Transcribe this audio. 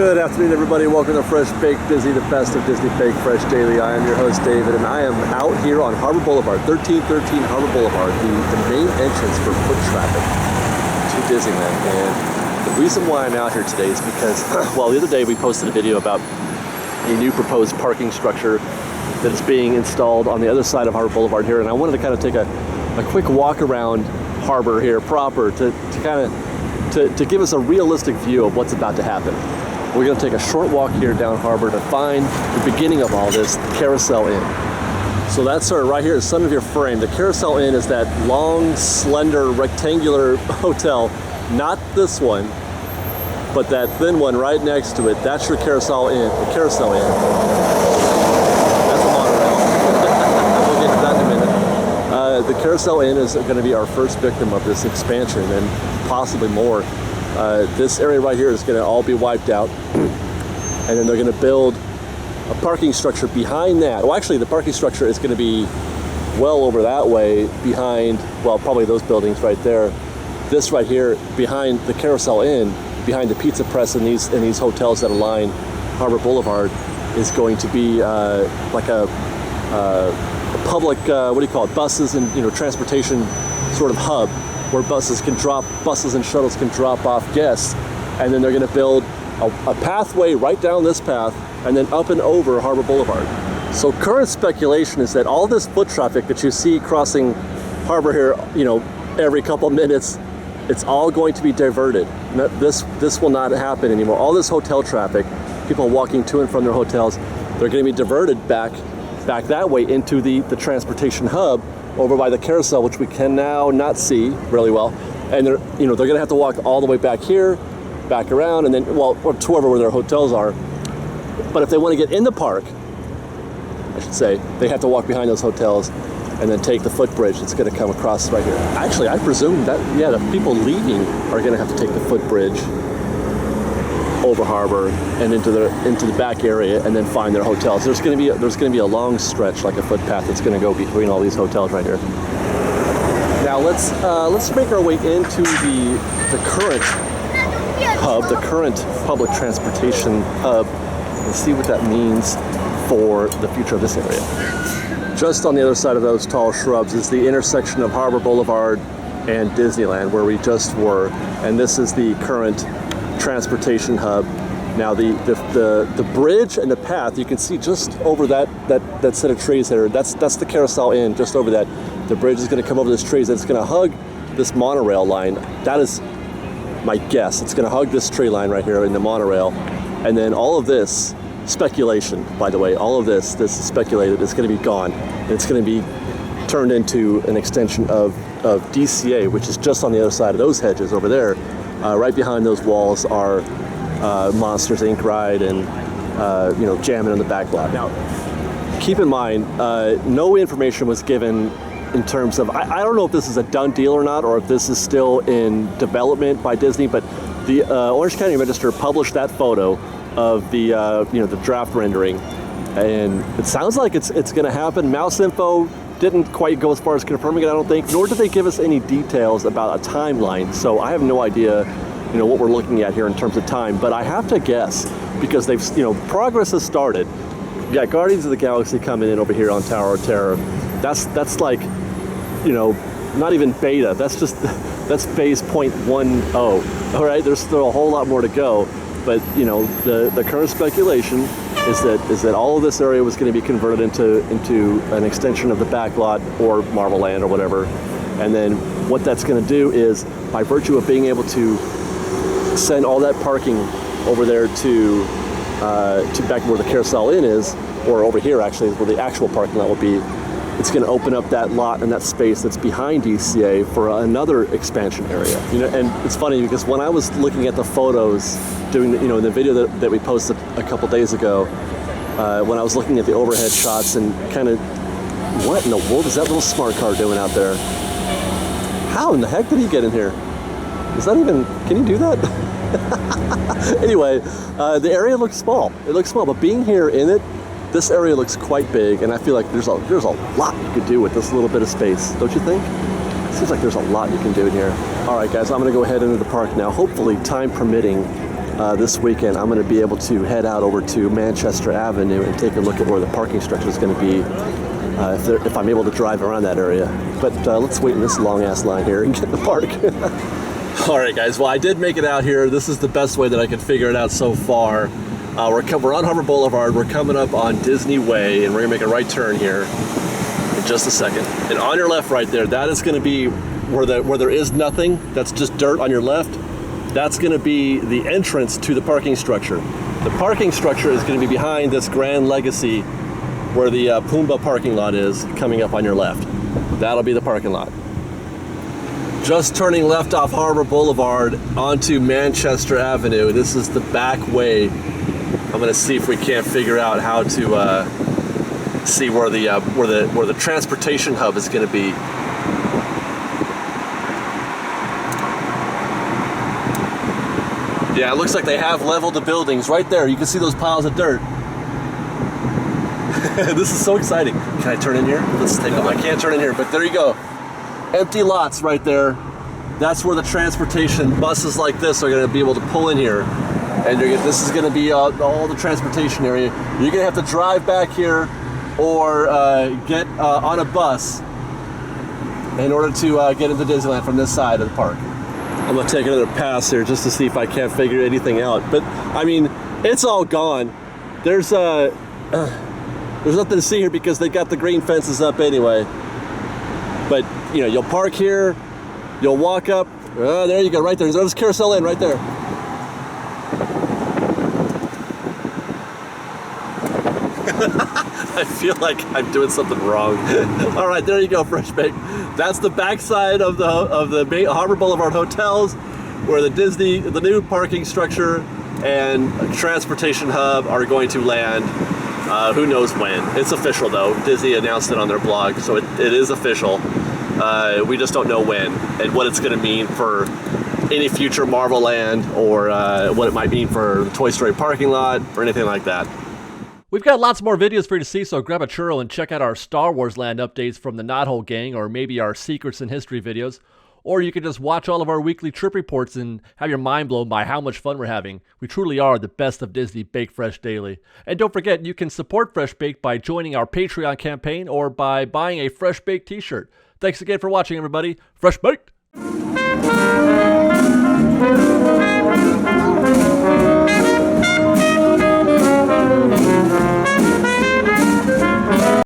Good afternoon, everybody. Welcome to Fresh Baked Disney, the best of Disney Baked Fresh Daily. I am your host, David, and I am out here on Harbor Boulevard, 1313 Harbor Boulevard, the main entrance for foot traffic to Disneyland. And the reason why I'm out here today is because, well, the other day we posted a video about a new proposed parking structure that is being installed on the other side of Harbor Boulevard here, and I wanted to kind of take a quick walk around Harbor here proper to give us a realistic view of what's about to happen. We're going to take a short walk here down Harbor to find the beginning of all this, Carousel Inn. So that's right here, the center of your frame. The Carousel Inn is that long, slender, rectangular hotel. Not this one, but that thin one right next to it. That's your Carousel Inn. The Carousel Inn. That's a monorail. We'll get to that in a minute. The Carousel Inn is going to be our first victim of this expansion, and possibly more. This area right here is going to all be wiped out, and then they're going to build a parking structure behind that. Well, actually, the parking structure is going to be well over that way behind, well, probably those buildings right there. This right here behind the Carousel Inn, behind the Pizza Press and these hotels that align Harbor Boulevard, is going to be like a public, what do you call it, buses and transportation sort of hub, where buses and shuttles can drop off guests, and then they're going to build a pathway right down this path and then up and over Harbor Boulevard. So current speculation is that all this foot traffic that you see crossing Harbor here, every couple minutes, it's all going to be diverted. This will not happen anymore. All this hotel traffic, people walking to and from their hotels, they're going to be diverted back that way into the transportation hub over by the carousel, which we can now not see really well. And they're going to have to walk all the way back here, back around, and then, or to where their hotels are. But if they want to get in the park, I should say, they have to walk behind those hotels and then take the footbridge that's going to come across right here. Actually, I presume that, the people leaving are going to have to take the footbridge over Harbor and into the back area and then find their hotels. There's going to be a long stretch, like a footpath, that's going to go between all these hotels right here. Now let's make our way into the current hub, the current public transportation hub, and see what that means for the future of this area. Just on the other side of those tall shrubs is the intersection of Harbor Boulevard and Disneyland, where we just were, and this is the current transportation hub. Now the bridge and the path, you can see just over that set of trees there. That's the Carousel Inn, just over that. The bridge is going to come over this trees. It's going to hug this monorail line. That is my guess. It's going to hug this tree line right here in the monorail, and then all of this speculation, by the way, all of this is speculated. It's going to be gone, and it's going to be turned into an extension of DCA, which is just on the other side of those hedges over there. Right behind those walls are Monsters Inc. ride and jamming in the back lot. Now, keep in mind, no information was given in terms of, I don't know if this is a done deal or not, or if this is still in development by Disney, but the Orange County Register published that photo of the the draft rendering, and it sounds like it's going to happen. Mouse Info didn't quite go as far as confirming it, I don't think, nor did they give us any details about a timeline. So I have no idea, what we're looking at here in terms of time. But I have to guess, because they've, progress has started. You got Guardians of the Galaxy coming in over here on Tower of Terror. That's like, not even beta. That's phase 0.10. All right, there's still a whole lot more to go. But the current speculation is that all of this area was going to be converted into an extension of the back lot or Marvel Land or whatever. And then what that's going to do is, by virtue of being able to send all that parking over there to back where the Carousel Inn is, or over here actually is where the actual parking lot will be, it's going to open up that lot and that space that's behind DCA for another expansion area. And it's funny because when I was looking at the photos, doing the video that we posted a couple days ago, when I was looking at the overhead shots and kind of, what in the world is that little smart car doing out there? How in the heck did he get in here? Is that even, can you do that? Anyway, the area looks small. It looks small, but being here in it, this area looks quite big, and I feel like there's a lot you could do with this little bit of space, don't you think? Seems like there's a lot you can do in here. All right, guys, I'm going to go ahead into the park now. Hopefully, time permitting, this weekend, I'm going to be able to head out over to Manchester Avenue and take a look at where the parking structure is going to be, if I'm able to drive around that area. But let's wait in this long-ass line here and get in the park. All right, guys. Well, I did make it out here. This is the best way that I could figure it out so far. We're on Harbor Boulevard. We're coming up on Disney Way, and we're going to make a right turn here in just a second. And on your left right there, that is going to be where there is nothing. That's just dirt on your left. That's going to be the entrance to the parking structure. The parking structure is going to be behind this Grand Legacy where the Pumbaa parking lot is, coming up on your left. That'll be the parking lot. Just turning left off Harbor Boulevard onto Manchester Avenue. This is the back way. I'm going to see if we can't figure out how to see where the transportation hub is going to be. Yeah, it looks like they have leveled the buildings right there. You can see those piles of dirt. This is so exciting. Can I turn in here? Let's take I can't turn in here, but there you go. Empty lots right there. That's where the transportation buses like this are going to be able to pull in here. And this is going to be all the transportation area. You're going to have to drive back here or get on a bus in order to get into Disneyland from this side of the park. I'm going to take another pass here just to see if I can't figure anything out. But, I mean, it's all gone. There's nothing to see here because they got the green fences up anyway. But, you know, you'll park here, you'll walk up. There you go, right there. There's Carousel Inn right there. I feel like I'm doing something wrong. All right, there you go, Fresh Baked. That's the backside of the Harbor Boulevard hotels, where the new parking structure and transportation hub are going to land. Who knows when? It's official though. Disney announced it on their blog, so it is official. We just don't know when and what it's going to mean for any future Marvel Land or what it might mean for the Toy Story parking lot or anything like that. We've got lots more videos for you to see, so grab a churro and check out our Star Wars Land updates from the Knothole Gang, or maybe our Secrets in History videos. Or you can just watch all of our weekly trip reports and have your mind blown by how much fun we're having. We truly are the best of Disney Baked Fresh Daily. And don't forget, you can support Fresh Baked by joining our Patreon campaign or by buying a Fresh Baked t-shirt. Thanks again for watching, everybody. Fresh Baked!